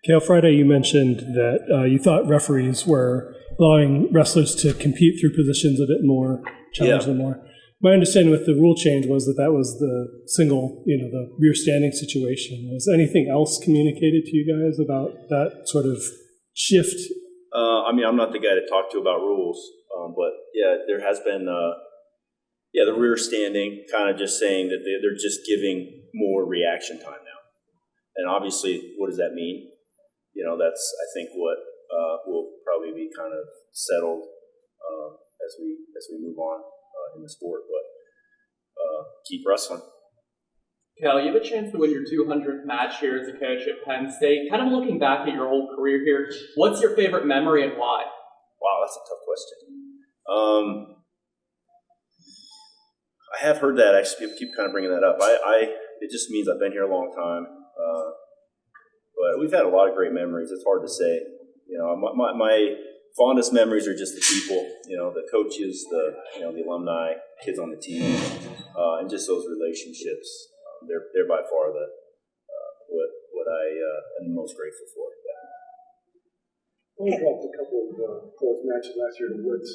Cael, Friday you mentioned that you thought referees were allowing wrestlers to compete through positions a bit more, challenge them more. My understanding with the rule change was that was the single, the rear standing situation. Was anything else communicated to you guys about that sort of shift? I'm not the guy to talk to about rules, but there has been, the rear standing, kind of just saying that they're just giving more reaction time now. And obviously, what does that mean? That's, I think, what will probably be kind of settled as we move on in the sport. But keep wrestling. Cael, you have a chance to win your 200th match here as a coach at Penn State. Kind of looking back at your whole career here, what's your favorite memory and why? Wow, that's a tough question. I have heard that. I keep kind of bringing that up. It just means I've been here a long time. But we've had a lot of great memories. It's hard to say. My fondest memories are just the people, the coaches, the alumni, kids on the team, and just those relationships. They're by far what I am most grateful for. We dropped a couple of close matches last year in the Woods.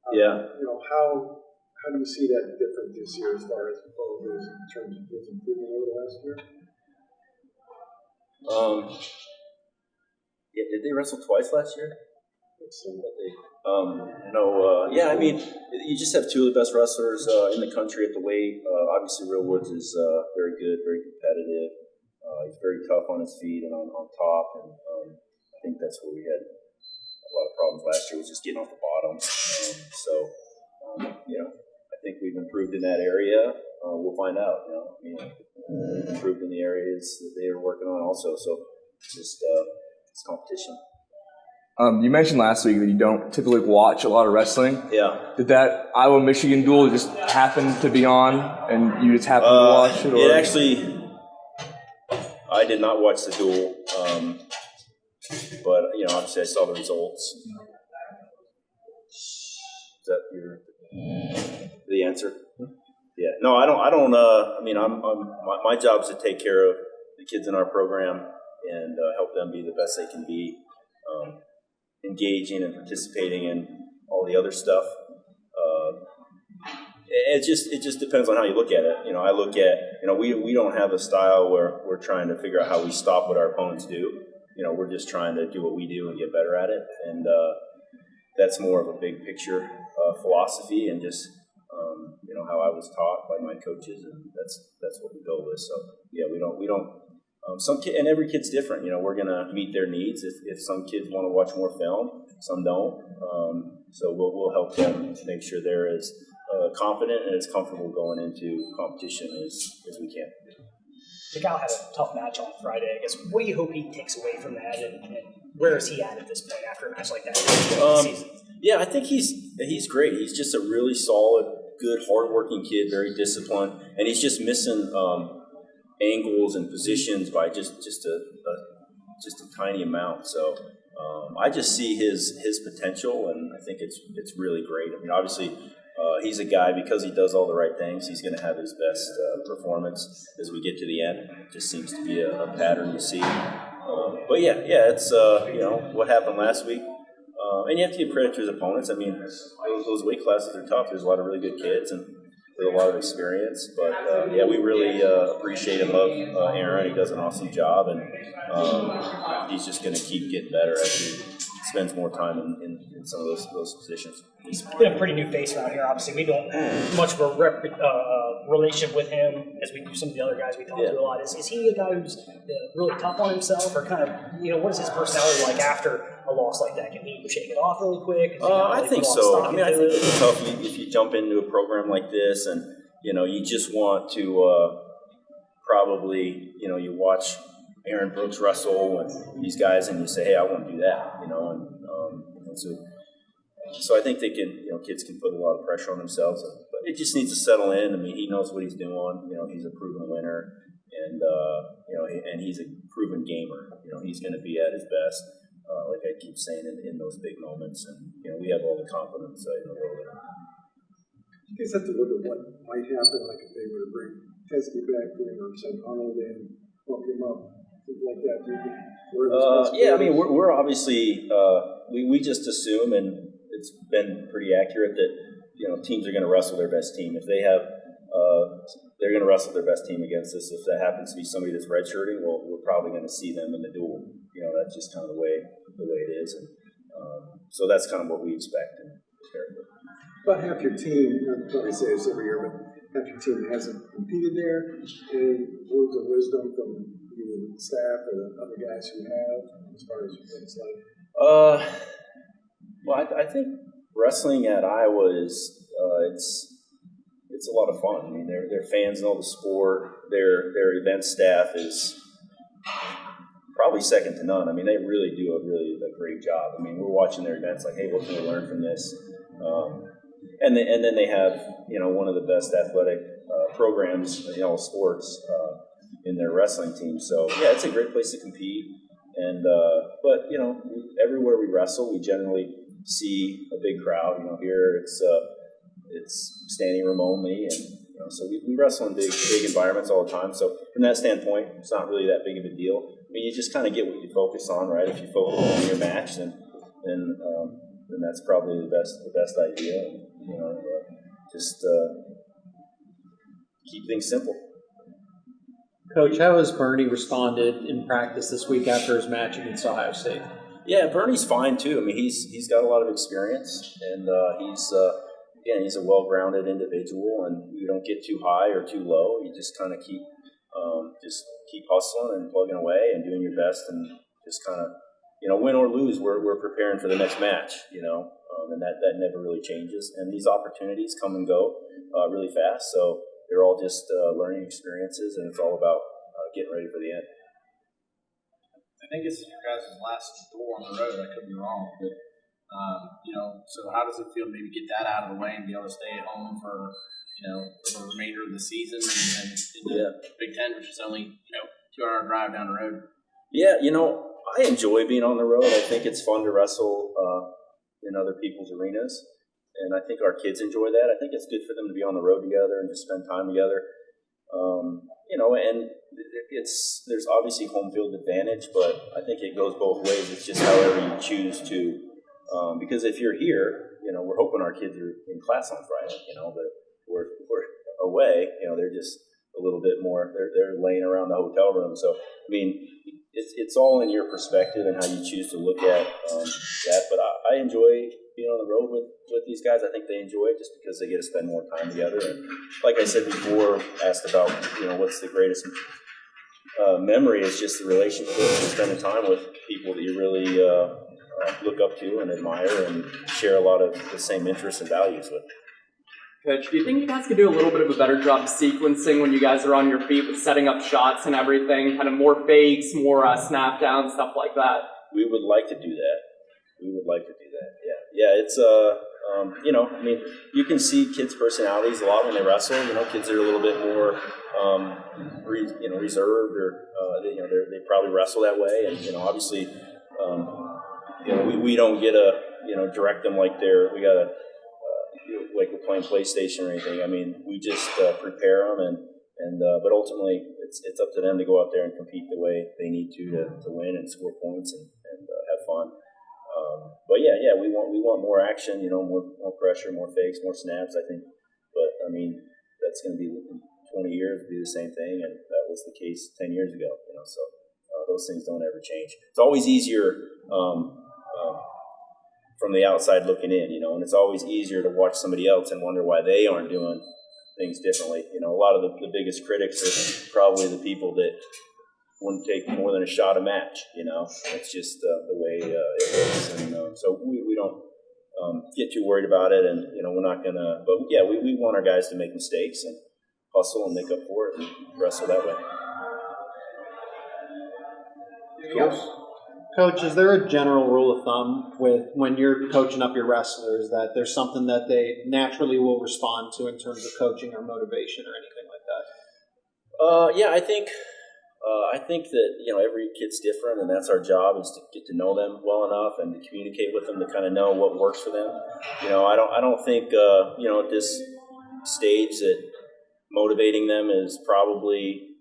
How do you see that different this year as far as both in terms of his improvement over the last year? Did they wrestle twice last year? You just have two of the best wrestlers in the country at the weight. Obviously, Real Woods is very good, very competitive. He's very tough on his feet and on top, and I think that's where we had a lot of problems last year, was just getting off the bottom. I think we've improved in that area. We'll find out. We've improved in the areas that they are working on also. So it's competition. You mentioned last week that you don't typically watch a lot of wrestling. Yeah. Did that Iowa-Michigan duel just happen to be on, and you just happened to watch it? It actually, I did not watch the duel, but obviously I saw the results. Is that the answer? Yeah. No, I don't. My job is to take care of the kids in our program and help them be the best they can be. Engaging and participating in all the other stuff. It just depends on how you look at it. I look at, we don't have a style where we're trying to figure out how we stop what our opponents do. We're just trying to do what we do and get better at it. And that's more of a big picture philosophy and just, how I was taught by my coaches, and that's what we go with. So we don't. Some kid, and every kid's different. We're gonna meet their needs. If some kids want to watch more film, some don't. So we'll help them make sure they're as confident and as comfortable going into competition as we can. Cael had a tough match on Friday. I guess what do you hope he takes away from that, and where is he at this point after a match like that? I think he's great. He's just a really solid, good, hardworking kid, very disciplined, and he's just missing angles and positions by just a tiny amount. So I just see his potential, and I think it's really great. Obviously, he's a guy, because he does all the right things, he's going to have his best performance as we get to the end. It just seems to be a pattern you see. But it's what happened last week. And you have to give credit to his opponents. Those weight classes are tough. There's a lot of really good kids and with a lot of experience. But, we really appreciate and love Aaron. He does an awesome job, and he's just going to keep getting better as he spends more time in some of those positions. He's been a pretty new face around here. Obviously, we don't much of a relationship with him as we do some of the other guys we talk to a lot. Is he a guy who's really tough on himself, or kind of, what is his personality like after a loss like that? Can he shake it off really quick? I think so. I think it's tough if you jump into a program like this, and you just want to probably you watch Aaron Brooks wrestle and these guys, and you say, hey, I want to do that, so I think they can, kids can put a lot of pressure on themselves, but it just needs to settle in. He knows what he's doing. He's a proven winner, and and he's a proven gamer. He's going to be at his best, like I keep saying, in those big moments, and we have all the confidence in the world. You guys have to look at what might happen, like if they were to bring Teskey back in or send Arnold in, bump him up things like that? Do you think we're Yeah, I mean, we're obviously we just assume, and it's been pretty accurate that teams are going to wrestle their best team. If they have, they're going to wrestle their best team against us. If that happens to be somebody that's redshirting, well, we're probably going to see them in the duel. That's just kind of the way it is, and so that's kind of what we expect and prepare for. About half your team, I probably say this every year, but half your team hasn't competed there. Any words of wisdom from you, the staff, or the other guys who have, as far as what it's like? Well, I think wrestling at Iowa is it's a lot of fun. I mean, they're fans know the sport. Their event staff is probably second to none. I mean, they really do a great job. I mean, we're watching their events like, hey, what can we learn from this? And then they have one of the best athletic programs sports in their wrestling team. So yeah, it's a great place to compete. And but everywhere we wrestle, we generally see a big crowd. Here it's standing room only, and so we wrestle in big environments all the time. So from that standpoint, it's not really that big of a deal. I mean, you just kind of get what you focus on, right? If you focus on your match, then that's probably the best idea. And, just keep things simple. Coach, how has Bernie responded in practice this week after his match against Ohio State? Yeah, Bernie's fine too. I mean, he's got a lot of experience, and he's a well-grounded individual, and you don't get too high or too low. You just kind of keep hustling and plugging away and doing your best, and just kind of win or lose, we're preparing for the next match. And that never really changes. And these opportunities come and go really fast, so they're all just learning experiences, and it's all about getting ready for the end. I think it's your guys' last duel on the road. I could be wrong, but so how does it feel to maybe get that out of the way and be able to stay at home for the remainder of the season and in the Big Ten, which is only 2-hour drive down the road? Yeah, I enjoy being on the road. I think it's fun to wrestle in other people's arenas, and I think our kids enjoy that. I think it's good for them to be on the road together and just spend time together. And there's obviously home field advantage, but I think it goes both ways. It's just however you choose to. Because if you're here, we're hoping our kids are in class on Friday, but we're away, they're just a little bit more, they're laying around the hotel room. So, I mean, it's all in your perspective and how you choose to look at that. But I enjoy being on the road with these guys. I think they enjoy it just because they get to spend more time together. And like I said before, asked about, what's the greatest memory, is just the relationship and spending time with people that you really look up to and admire and share a lot of the same interests and values with. Coach, do you think you guys could do a little bit of a better job sequencing when you guys are on your feet with setting up shots and everything, kind of more fakes, more snap downs, stuff like that? We would like to do that. Yeah. It's I mean, you can see kids' personalities a lot when they wrestle. Kids are a little bit more reserved, or they probably wrestle that way, and obviously. We don't get to direct them like we got to like we're playing PlayStation or anything. I mean, we just prepare them, but ultimately it's up to them to go out there and compete the way they need to win and score points and have fun. But yeah, we want more action, more pressure, more fakes, more snaps, I think. But I mean, that's going to be in 20 years be the same thing, and that was the case 10 years ago. So those things don't ever change. It's always easier. From the outside looking in, and it's always easier to watch somebody else and wonder why they aren't doing things differently. A lot of the biggest critics are probably the people that wouldn't take more than a shot a match. It's just the way it is, and so we don't get too worried about it, and we're not gonna. But yeah, we want our guys to make mistakes and hustle and make up for it and wrestle that way. Coach, is there a general rule of thumb with when you're coaching up your wrestlers that there's something that they naturally will respond to in terms of coaching or motivation or anything like that? Yeah, I think that every kid's different, and that's our job, is to get to know them well enough and to communicate with them to kind of know what works for them. I don't think at this stage that motivating them is probably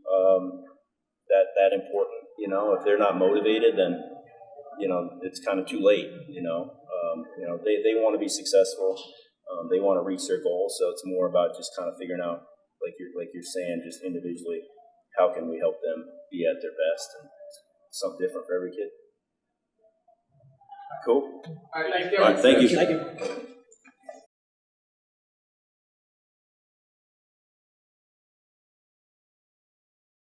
that important. You know, if they're not motivated, then it's kind of too late. They want to be successful. They want to reach their goals. So it's more about just kind of figuring out, like you're saying, just individually, how can we help them be at their best, and something different for every kid. Cool. All right, thank you. All right, thank you. Thank you.